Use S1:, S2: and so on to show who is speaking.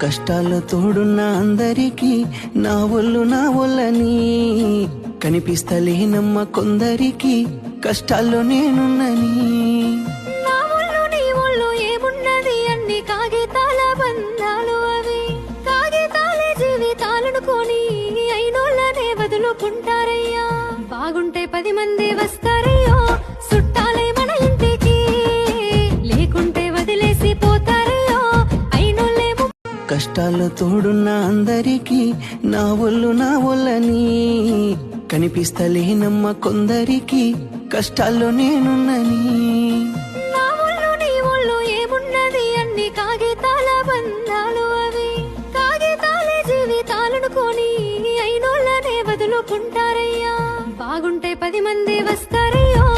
S1: కష్టాల్లో తోడున్న అందరికీ నా ఒళ్ళని కనిపిస్తలేనమ్మ కొందరికి కష్టాల్లో నేనున్నని.
S2: నా ఒళ్ళు నీ ఒళ్ళు ఏమున్నది అన్ని కాగితాల బంధాలు, అవి కాగితాలే జీవితాలనుకొని అయినోళ్ళనే వదులుకుంటారయ్యా. బాగుంటే 10 మంది వస్తారయ్యో చుట్టాలే మన ఇంటికి, లేకుంటే వదిలేసి పోతారయ్యో అయినోళ్ళేమో.
S1: కష్టాల్లో తోడున్న అందరికీ నా ఒళ్ళని కనిపిస్తలేనమ్మ కొందరికి కష్టాల్లో నేనున్నని.
S2: నా ఒళ్ళు నీ ఒళ్ళు ఏమున్నది అన్ని కాగితాల బంధాలు, అవి కాగితాలే జీవితాలనుకొని అయినోళ్ళనే వదులుకుంటారయ్యా. బాగుంటే 10 మంది వస్తారయ్యో